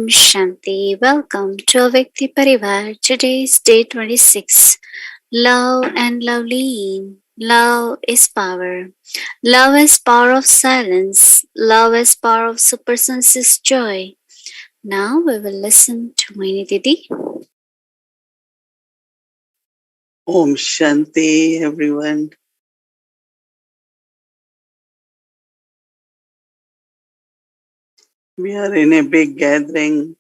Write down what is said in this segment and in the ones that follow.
Shanti. Welcome to Avekti Parivar. Today's day 26. Love and Loveleen. Love is power. Love is power of silence. Love is power of Supersensuous joy. Now we will listen to Mohini Didi. Om Shanti, everyone. We are in a big gathering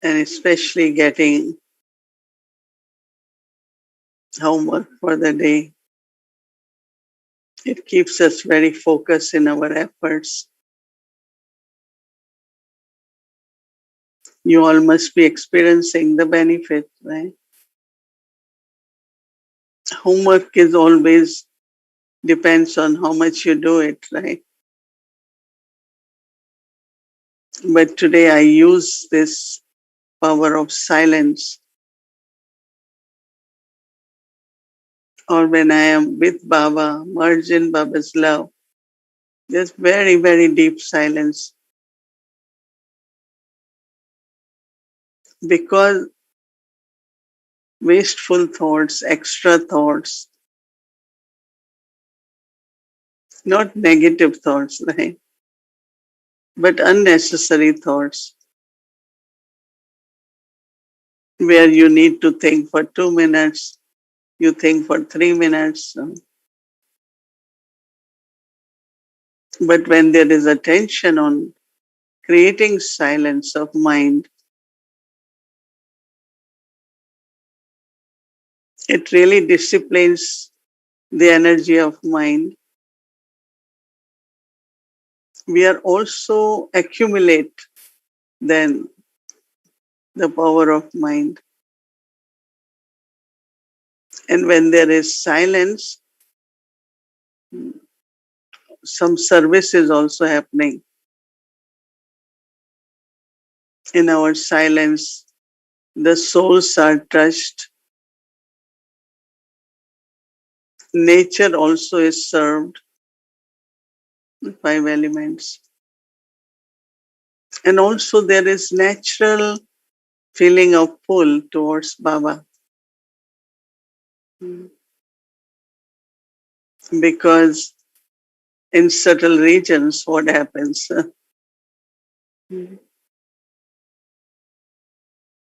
and especially getting homework for the day. It keeps us very focused in our efforts. You all must be experiencing the benefit, right? Homework is always depends on how much you do it, right? But today I use this power of silence, or when I am with Baba, merged in Baba's love. There's very, very deep silence because wasteful thoughts, extra thoughts, not negative thoughts, right? But unnecessary thoughts where you need to think for 2 minutes, you think for 3 minutes. But when there is attention on creating silence of mind, it really disciplines the energy of mind. We are also accumulate then the power of mind. And when there is silence, some service is also happening. In our silence, the souls are touched. Nature also is served, the 5 elements. And also there is natural feeling of pull towards Baba. Because in subtle regions, what happens?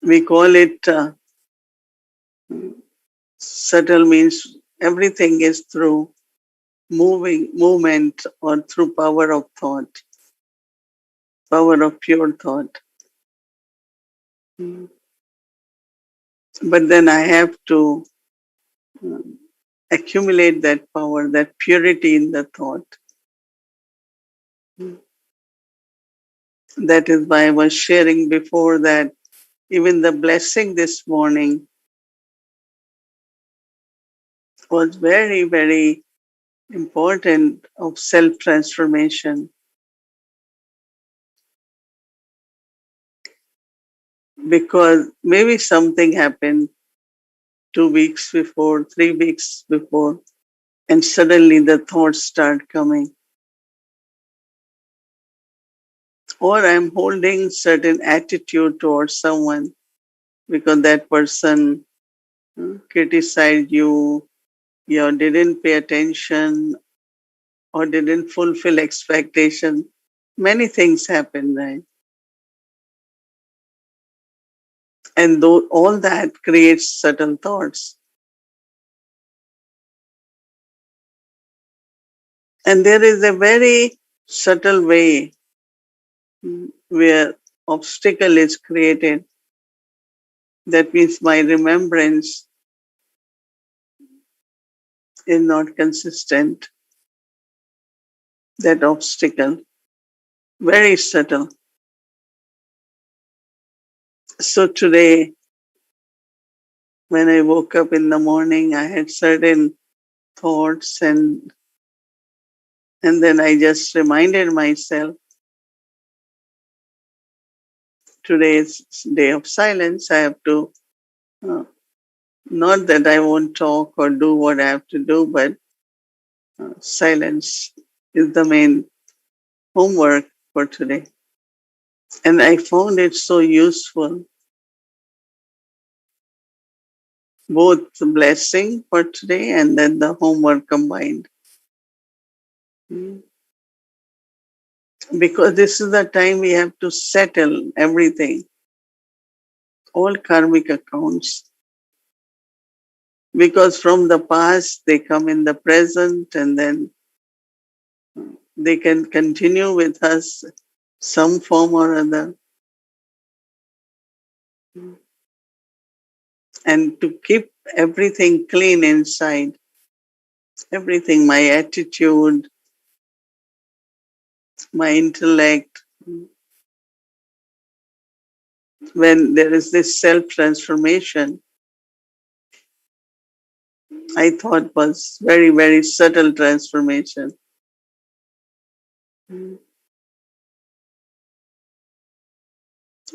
We call it subtle means everything is through movement or through power of thought, power of pure thought. But then I have to accumulate that power, that purity in the thought. That is why I was sharing before that even the blessing this morning was very, very important of self-transformation. Because maybe something happened 2 weeks before, 3 weeks before, and suddenly the thoughts start coming. Or I'm holding certain attitude towards someone because that person criticized you, or didn't pay attention, or didn't fulfill expectation. Many things happen, right? And though all that creates subtle thoughts. And there is a very subtle way where obstacle is created. That means my remembrance is not consistent. That obstacle, very subtle. So today, when I woke up in the morning, I had certain thoughts and then I just reminded myself, today is day of silence. I have to, not that I won't talk or do what I have to do, but silence is the main homework for today. And I found it so useful, both the blessing for today and then the homework combined. Mm. Because this is the time we have to settle everything, all karmic accounts. Because from the past, they come in the present and then they can continue with us some form or other. And to keep everything clean inside, everything, my attitude, my intellect, when there is this self transformation, I thought was very, very subtle transformation.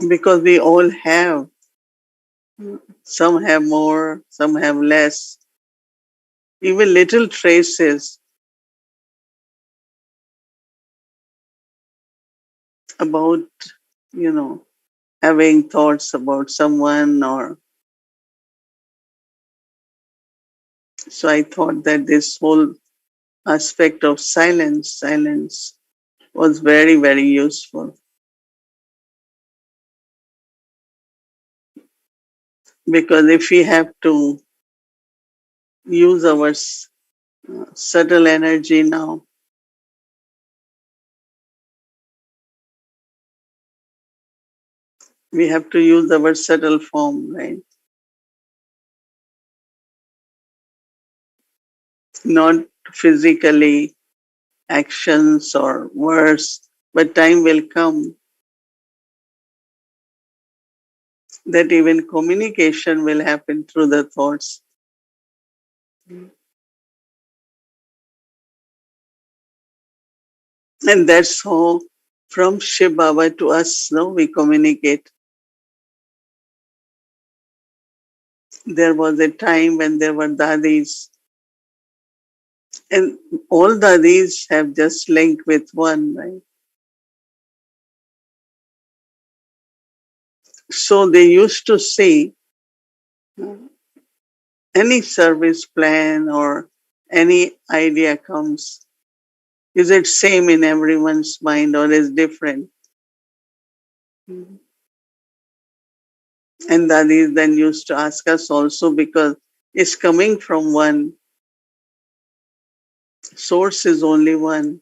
Because we all have, some have more, some have less, even little traces about, you know, having thoughts about someone or so I thought that this whole aspect of silence was very, very useful. Because if we have to use our subtle energy now, we have to use our subtle form, right? Not physically actions or words, but time will come that even communication will happen through the thoughts. And that's how from Shiv Baba to us, no, we communicate. There was a time when there were dadis, and all dadis have just linked with one, right? So they used to say, any service plan or any idea comes, is it same in everyone's mind or is different? And dadis then used to ask us also because it's coming from one, source is only one.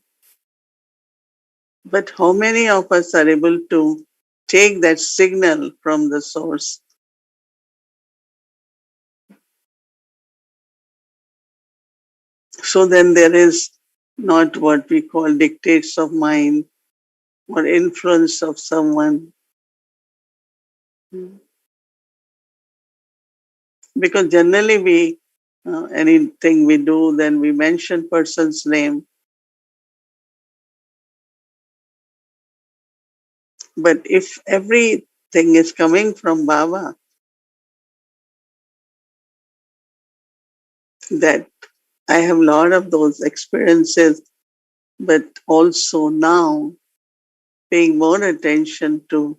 But how many of us are able to take that signal from the source? So then there is not what we call dictates of mind or influence of someone. Because generally we, anything we do, then we mention person's name. But if everything is coming from Baba, that I have a lot of those experiences, but also now paying more attention to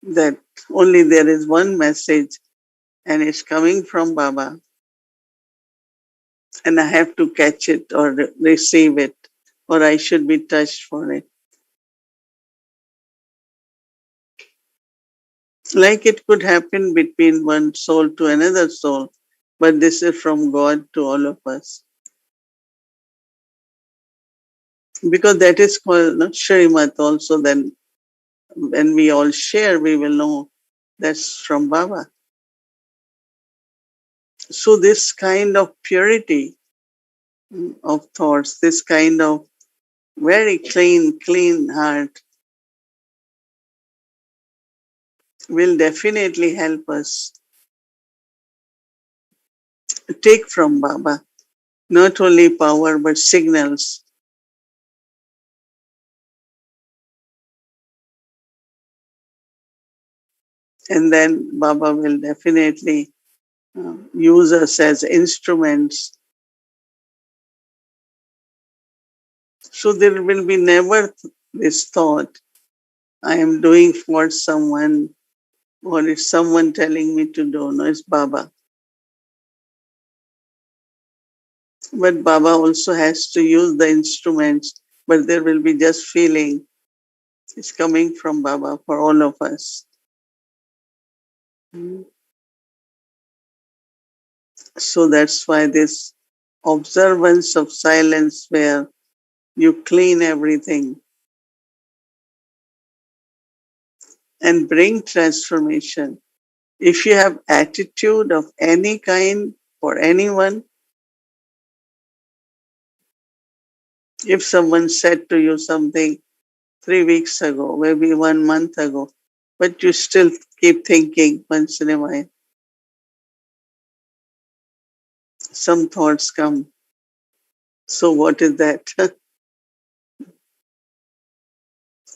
that only there is one message and it's coming from Baba and I have to catch it or receive it or I should be touched for it. Like it could happen between one soul to another soul, but this is from God to all of us. Because that is called not Shrimat also, then when we all share, we will know that's from Baba. So this kind of purity of thoughts, this kind of very clean heart will definitely help us take from Baba not only power but signals. And then Baba will definitely use us as instruments. So there will be never this thought, I am doing for someone, or it's someone telling me to do. No, it's Baba. But Baba also has to use the instruments, but there will be just feeling. It's coming from Baba for all of us. So that's why this observance of silence where you clean everything and bring transformation. If you have attitude of any kind for anyone, if someone said to you something 3 weeks ago, maybe 1 month ago, but you still keep thinking once in a while, some thoughts come. So what is that?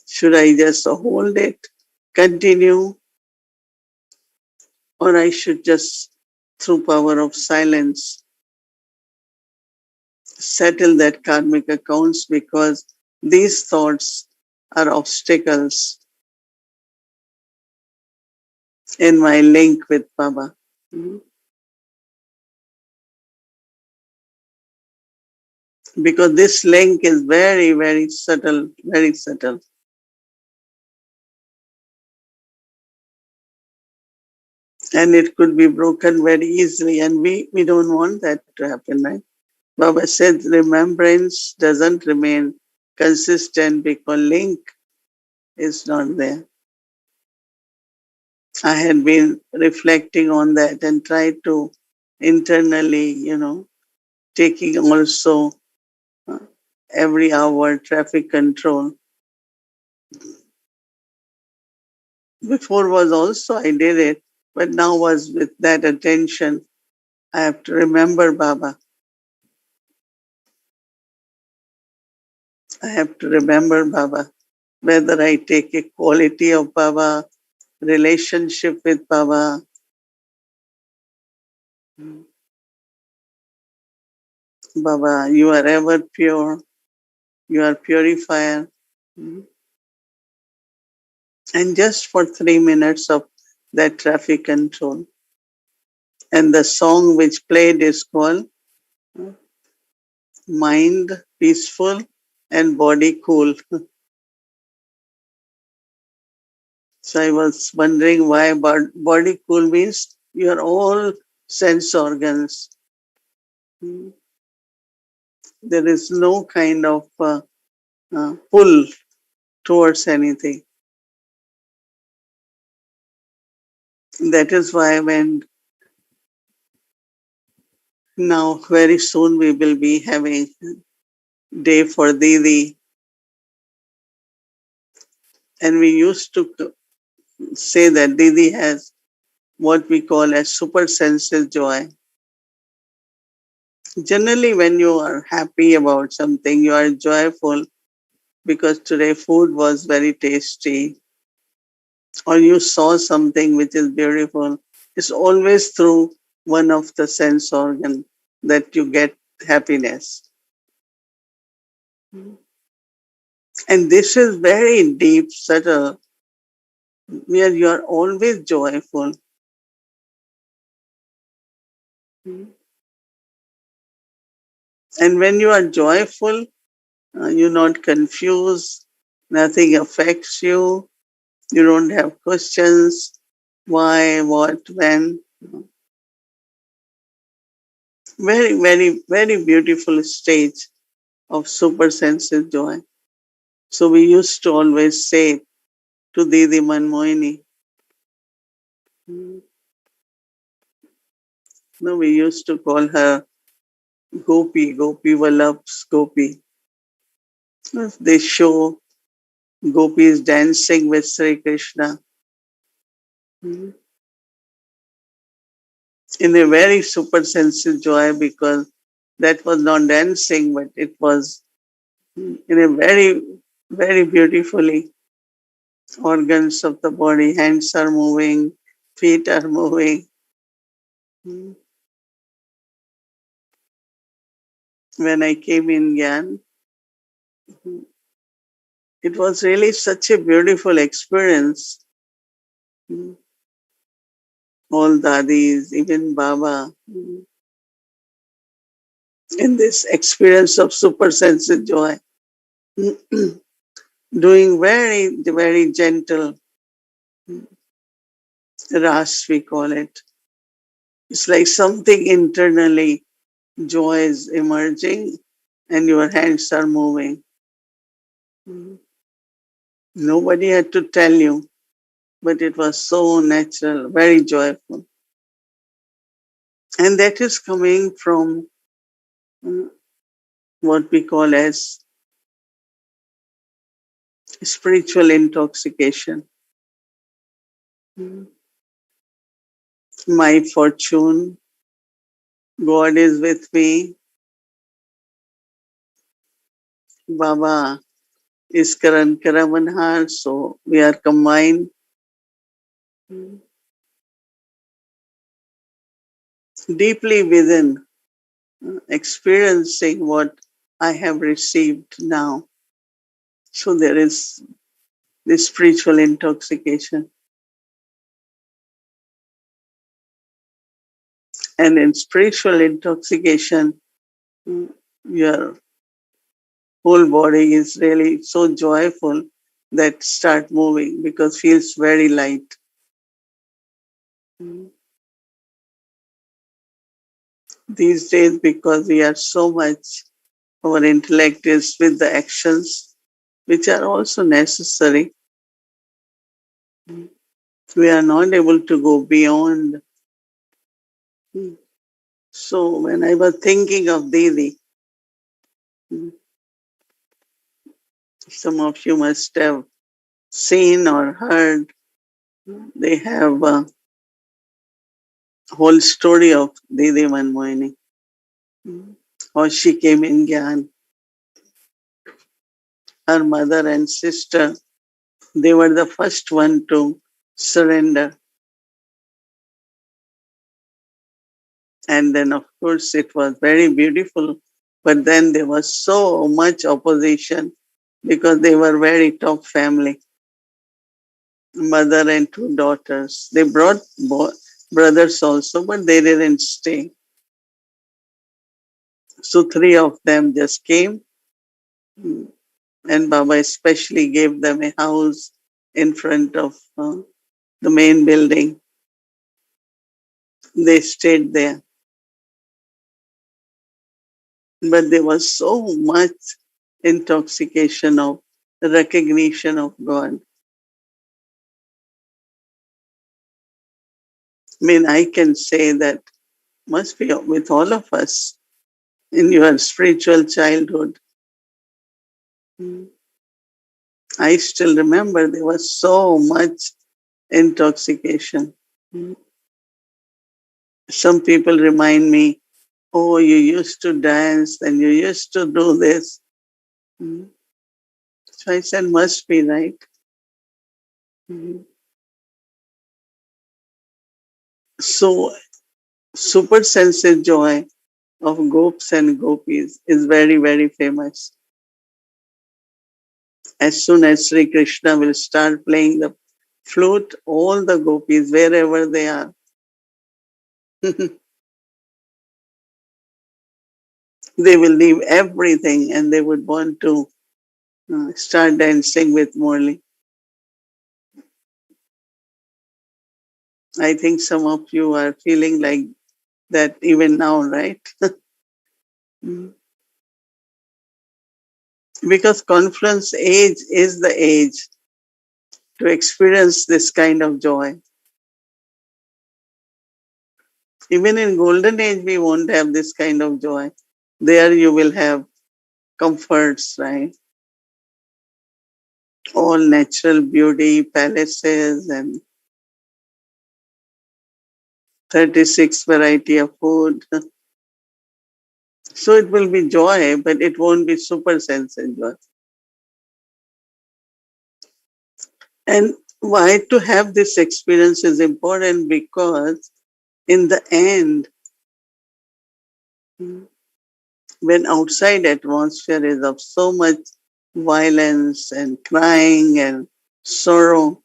Should I just hold it, continue, or I should just, through power of silence, settle that karmic accounts because these thoughts are obstacles in my link with Baba. Mhm. Because this link is very, very subtle, very subtle. And it could be broken very easily. And we don't want that to happen, right? Baba said remembrance doesn't remain consistent because link is not there. I had been reflecting on that and tried to internally, taking also uh, every hour traffic control. Before was also I did it, but now was with that attention. I have to remember Baba. I have to remember Baba. Whether I take a quality of Baba, relationship with Baba, Baba, you are ever pure, you are purifier. And just for 3 minutes of that traffic control. And the song which played is called Mind Peaceful and Body Cool. So I was wondering why body cool means your all sense organs. There is no kind of pull towards anything. That is why when now very soon we will be having day for Didi, and we used to say that Didi has what we call as supersensuous joy. Generally, when you are happy about something, you are joyful because today food was very tasty, or you saw something which is beautiful. It's always through one of the sense organ that you get happiness. And this is very deep, subtle, where you are always joyful. And when you are joyful, you're not confused, nothing affects you, you don't have questions, why, what, when. Very, very, very beautiful stage of supersensitive joy. So we used to always say to Didi Mohini, no, we used to call her Gopi, Gopi Vallabh's Gopi. They show gopis dancing with Sri Krishna in a very supersensitive joy because that was not dancing, but it was in a very, very beautifully organs of the body, hands are moving, feet are moving. When I came in Gyan, It was really such a beautiful experience. Mm. All dadis, even Baba, in this experience of super sensitive joy, doing very, very gentle ras, we call it. It's like something internally, joy is emerging and your hands are moving. Nobody had to tell you, but it was so natural, very joyful. And that is coming from uh, what we call as spiritual intoxication. My fortune, God is with me, Baba is Karan Karamanhar, so we are combined. Deeply within, experiencing what I have received now. So there is this spiritual intoxication. And in spiritual intoxication, your whole body is really so joyful that start moving because feels very light. These days, because we are so much, our intellect is with the actions, which are also necessary. We are not able to go beyond. So when I was thinking of Didi, some of you must have seen or heard, they have a whole story of Didi Mohini, how she came in Gyan. Her mother and sister, they were the first one to surrender. And then, of course, it was very beautiful. But then there was so much opposition because they were very top family, mother and two daughters. They brought brothers also, but they didn't stay. So three of them just came, and Baba especially gave them a house in front of the main building. They stayed there. But there was so much intoxication of recognition of God. I mean, I can say that must be with all of us in your spiritual childhood. I still remember there was so much intoxication. Some people remind me, oh, you used to dance and you used to do this. So I said, must be right. So, super sensitive joy of gopis and gopis is very, very famous. As soon as Sri Krishna will start playing the flute, all the gopis, wherever they are, they will leave everything and they would want to start dancing with Morley. I think some of you are feeling like that even now, right? Because confluence age is the age to experience this kind of joy. Even in golden age, we won't have this kind of joy. There you will have comforts, right? All natural beauty, palaces, and 36 variety of food. So it will be joy, but it won't be super sensitive joy. And why to have this experience is important because in the end, when outside atmosphere is of so much violence and crying and sorrow,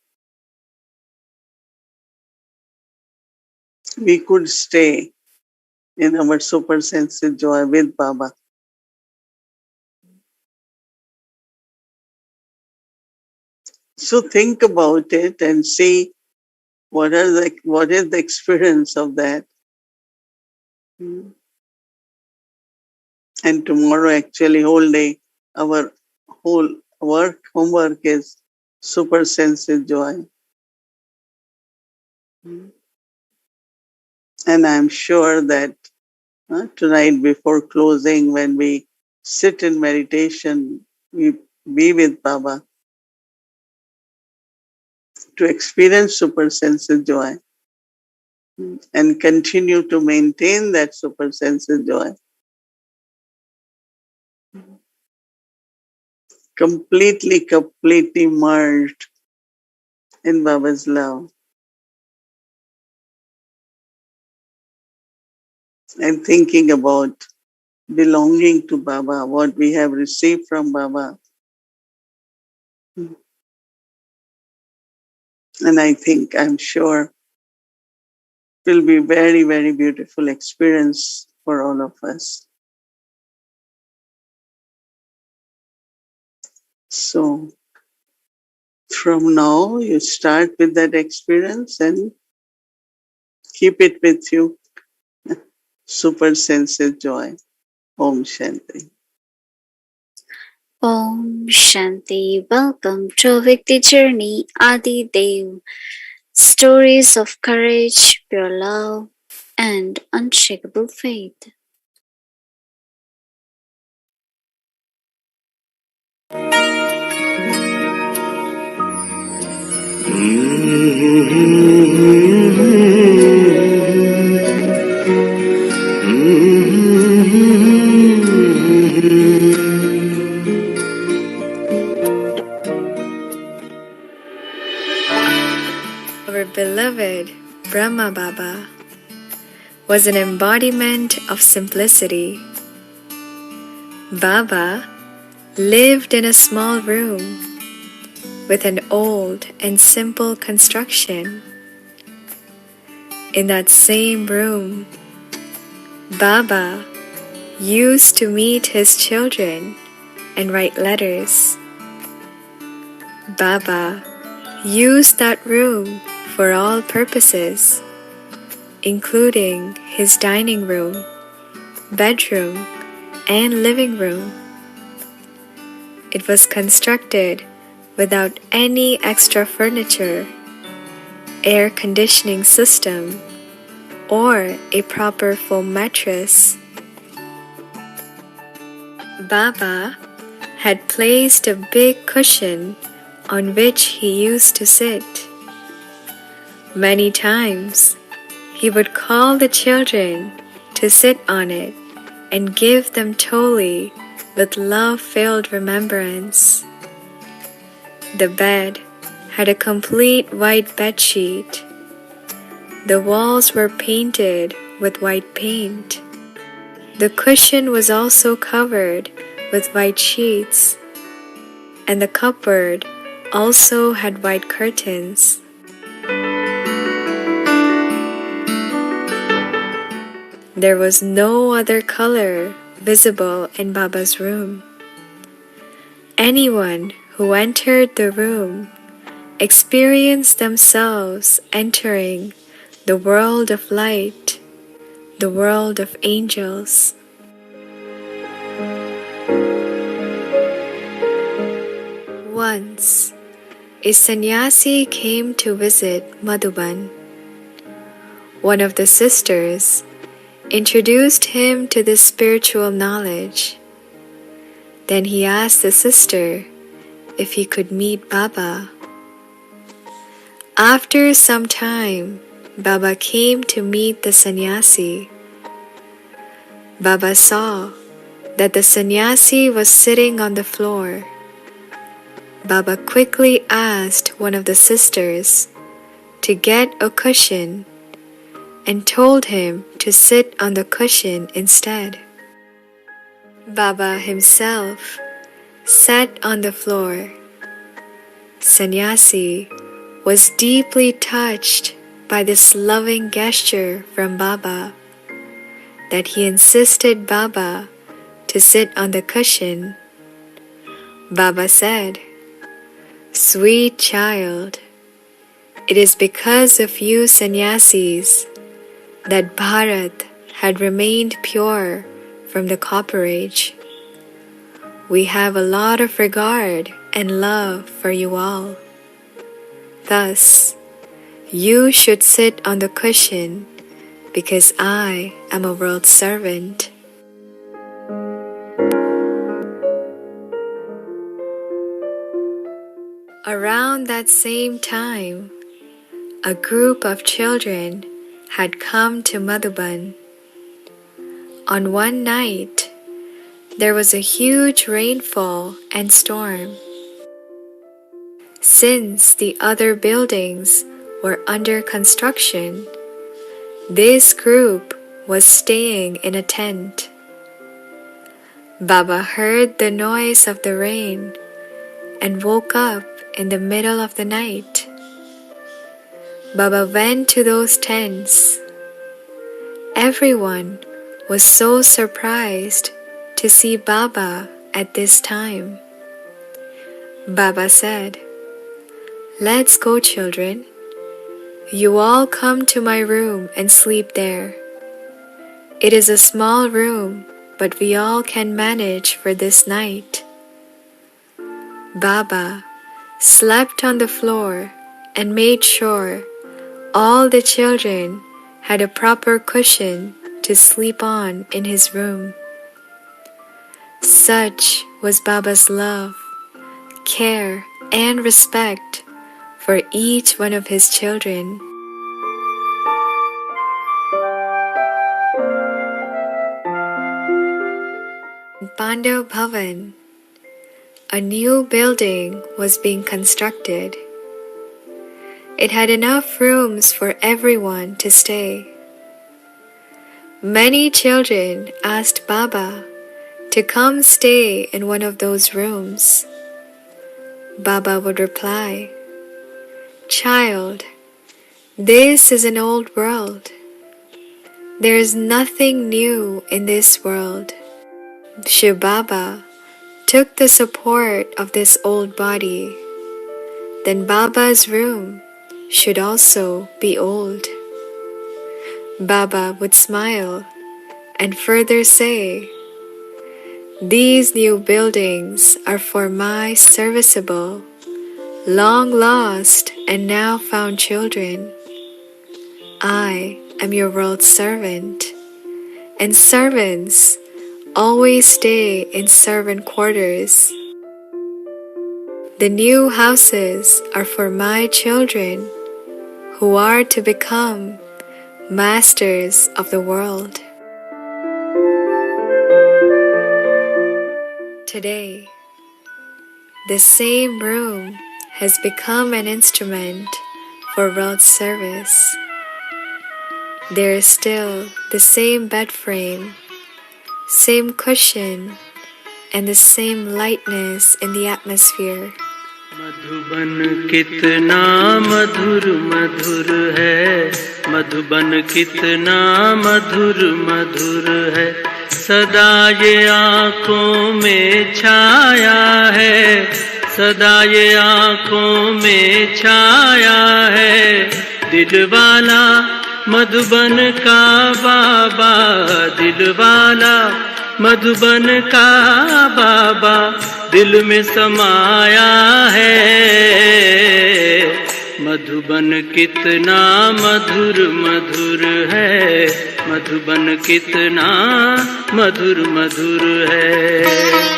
we could stay in our super sensitive joy with Baba. So think about it and see what is the experience of that. And tomorrow, actually, whole day, our whole homework is super sensitive joy. And I'm sure that tonight before closing, when we sit in meditation, we be with Baba to experience super sensitive joy and continue to maintain that super sensitive joy. Completely merged in Baba's love. And thinking about belonging to Baba, what we have received from Baba. And I'm sure it will be very beautiful experience for all of us. So from now, you start with that experience and keep it with you. Super sensitive joy. Om Shanti. Om Shanti. Welcome to a Vikti Journey Adi Dev. Stories of courage, pure love, and unshakable faith. Our beloved Brahma Baba was an embodiment of simplicity. Baba lived in a small room with an old and simple construction. In that same room, Baba used to meet his children and write letters. Baba used that room for all purposes, including his dining room, bedroom, and living room. It was constructed without any extra furniture, air conditioning system, or a proper foam mattress. Baba had placed a big cushion on which he used to sit. Many times, he would call the children to sit on it and give them toli with love-filled remembrance. The bed had a complete white bedsheet. The walls were painted with white paint. The cushion was also covered with white sheets, and the cupboard also had white curtains. There was no other color visible in Baba's room. Anyone who entered the room experienced themselves entering the world of light, the world of angels. Once, a sannyasi came to visit Madhuban. One of the sisters introduced him to this spiritual knowledge. Then he asked the sister if he could meet Baba. After some time, Baba came to meet the sannyasi. Baba saw that the sannyasi was sitting on the floor. Baba quickly asked one of the sisters to get a cushion and told him to sit on the cushion instead. Baba himself sat on the floor. Sannyasi was deeply touched by this loving gesture from Baba that he insisted Baba to sit on the cushion. Baba said, "Sweet child, it is because of you sannyasis that Bharat had remained pure from the copper age. We have a lot of regard and love for you all. Thus, you should sit on the cushion because I am a world servant." Around that same time, a group of children had come to Madhuban. On one night, there was a huge rainfall and storm. Since the other buildings were under construction, this group was staying in a tent. Baba heard the noise of the rain and woke up in the middle of the night. Baba went to those tents. Everyone was so surprised to see Baba at this time. Baba said, "Let's go, children. You all come to my room and sleep there. It is a small room, but we all can manage for this night." Baba slept on the floor and made sure all the children had a proper cushion to sleep on in his room. Such was Baba's love, care, and respect for each one of his children. In Pandav Bhavan, a new building was being constructed. It had enough rooms for everyone to stay. Many children asked Baba to come stay in one of those rooms. Baba would reply, "Child, this is an old world. There is nothing new in this world." Shiv Baba took the support of this old body. Then Baba's room should also be old. Baba would smile and further say, "These new buildings are for my serviceable, long lost and now found children. I am your world servant, and servants always stay in servant quarters. The new houses are for my children who are to become masters of the world." Today, the same room has become an instrument for world service. There is still the same bed frame, same cushion, and the same lightness in the atmosphere. Madhuban कितना मधुर मधुर है, मधुबन कितना मधुर मधुर है, सदा ये आँखों में छाया है, सदा ये आँखों में छाया है, दिलवाला मधुबन का बाबा, दिलवाला मधुबन का बाबा दिल में समाया है। मधुबन कितना मधुर मधुर है, मधुबन कितना मधुर मधुर है।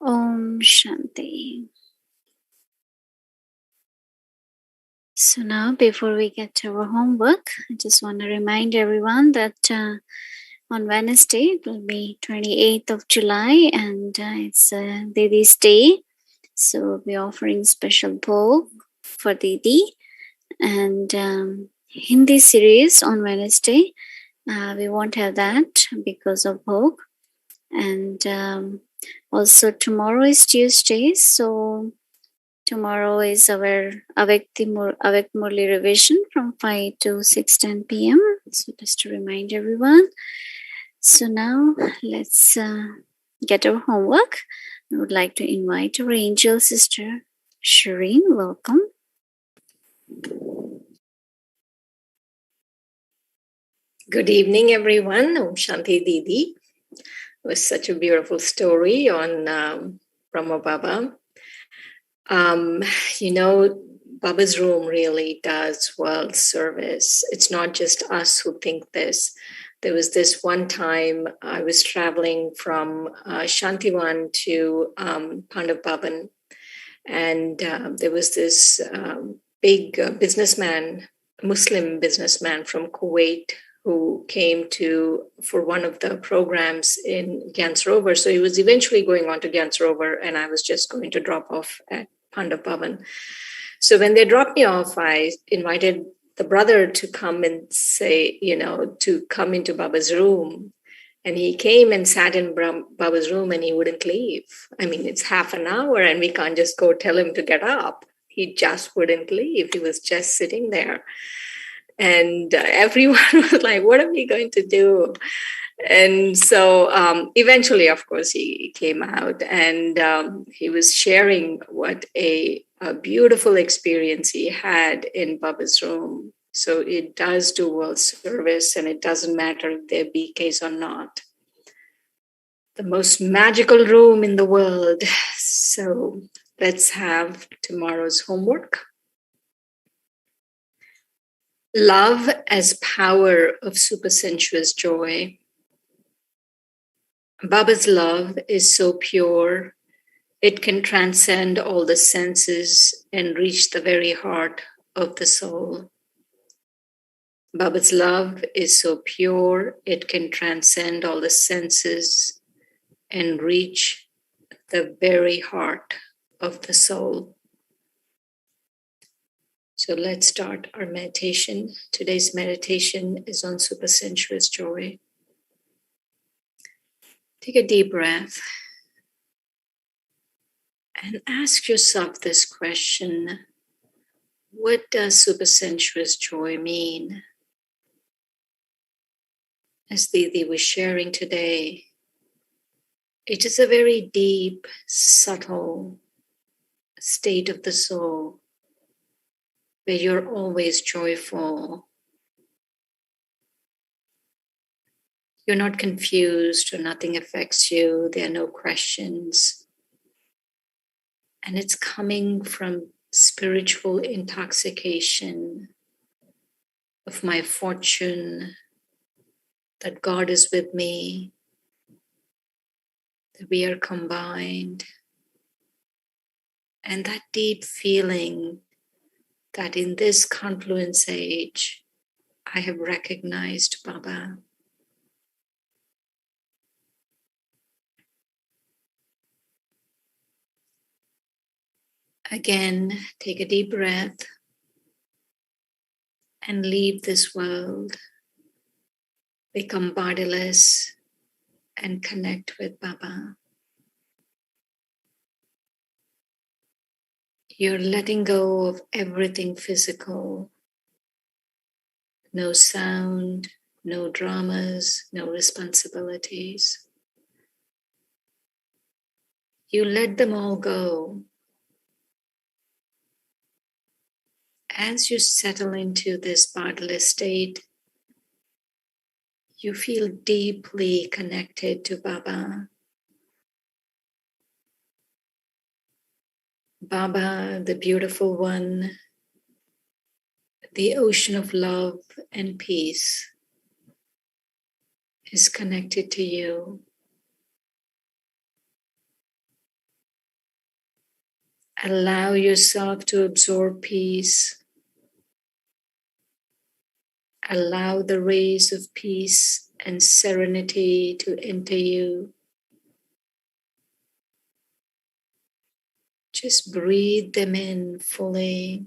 Om Shanti. So now, before we get to our homework, I just want to remind everyone that on Wednesday, it will be 28th of July, and it's Didi's Day. So we'll be offering special bhog for Didi. And Hindi series on Wednesday, we won't have that because of bhog. And also tomorrow is Tuesday, so tomorrow is our Avek Murli revision from 5 to 6:10 p.m. So just to remind everyone. So now let's get our homework. I would like to invite our angel sister, Shireen. Welcome. Good evening, everyone. Om Shanti Didi. It was such a beautiful story on Brahma Baba. Baba's room really does world service. It's not just us who think this. There was this one time I was traveling from Shantiwan to Pandav Bhavan, and there was this big businessman, Muslim businessman from Kuwait, who came for one of the programs in Gyan Sarovar. So he was eventually going on to Gyan Sarovar, and I was just going to drop off at Pandav Bhavan. So when they dropped me off, I invited the brother to come and say, to come into Baba's room. And he came and sat in Baba's room, and he wouldn't leave. I mean, it's half an hour and we can't just go tell him to get up. He just wouldn't leave. He was just sitting there. And everyone was like, what are we going to do? And so eventually, of course, he came out, and he was sharing what a beautiful experience he had in Baba's room. So it does do world service, and it doesn't matter if they're BKs or not. The most magical room in the world. So let's have tomorrow's homework. Love as power of supersensuous joy. Baba's love is so pure, it can transcend all the senses and reach the very heart of the soul. Baba's love is so pure, it can transcend all the senses and reach the very heart of the soul. So let's start our meditation. Today's meditation is on supersensuous joy. Take a deep breath and ask yourself this question: what does supersensuous joy mean? As Didi was sharing today, it is a very deep, subtle state of the soul where you're always joyful. You're not confused, or nothing affects you. There are no questions. And it's coming from spiritual intoxication of my fortune, that God is with me, that we are combined, and that deep feeling that in this confluence age, I have recognized Baba. Again, take a deep breath and leave this world. Become bodiless and connect with Baba. You're letting go of everything physical. No sound, no dramas, no responsibilities. You let them all go. As you settle into this bodiless state, you feel deeply connected to Baba. Baba, the beautiful one, the ocean of love and peace, is connected to you. Allow yourself to absorb peace Allow the rays of peace and serenity to enter you. Just breathe them in fully.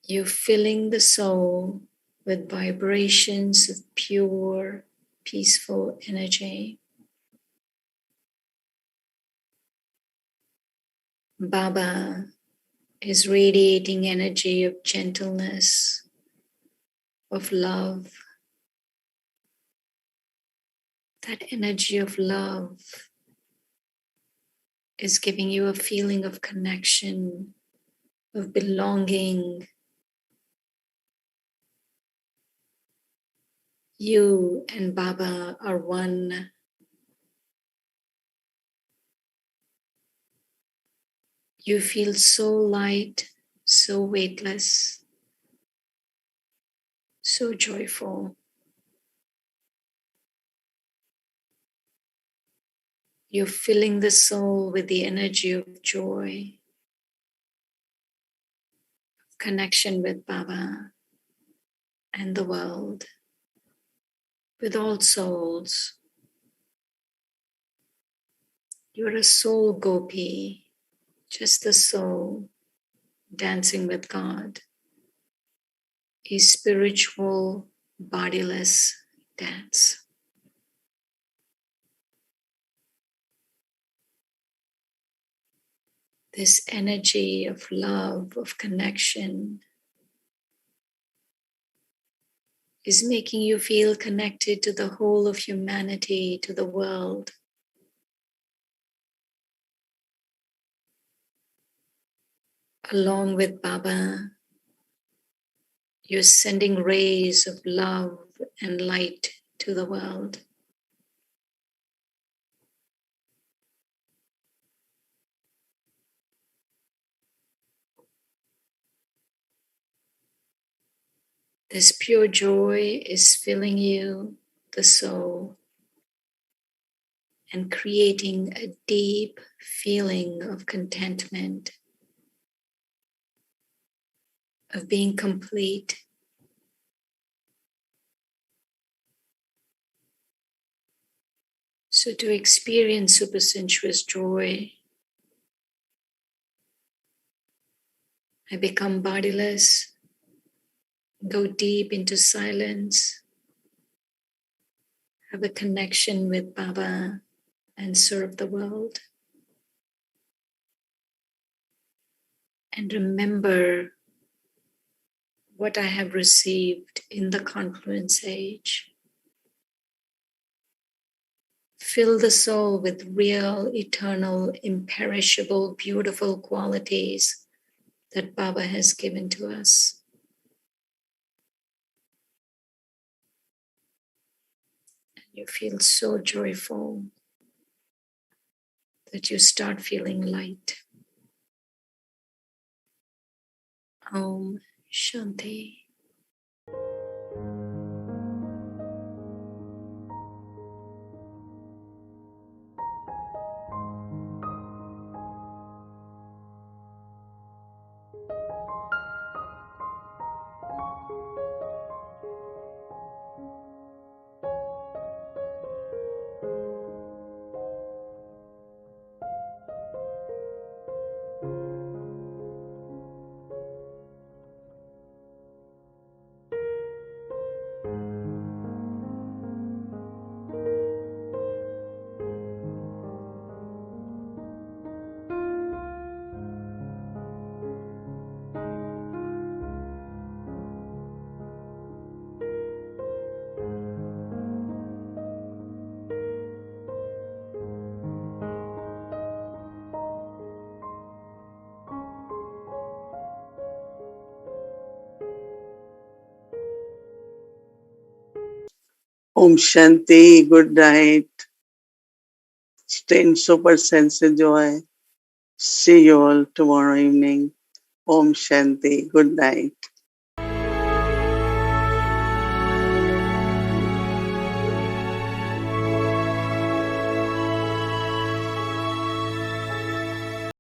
You're filling the soul with vibrations of pure, peaceful energy. Baba is radiating energy of gentleness, of love. That energy of love is giving you a feeling of connection, of belonging. You and Baba are one. You feel so light, so weightless, so joyful. You're filling the soul with the energy of joy, connection with Baba and the world, with all souls. You're a soul gopi, just the soul dancing with God, a spiritual, bodiless dance. This energy of love, of connection, is making you feel connected to the whole of humanity, to the world. Along with Baba, you're sending rays of love and light to the world. This pure joy is filling you, the soul, and creating a deep feeling of contentment, of being complete. So to experience supersensuous joy, I become bodiless, go deep into silence, have a connection with Baba, and serve the world. And remember what I have received in the confluence age. Fill the soul with real, eternal, imperishable, beautiful qualities that Baba has given to us. You feel so joyful that you start feeling light. Om Shanti. Om Shanti, good night. Stay in super sense joy. See you all tomorrow evening. Om Shanti, good night.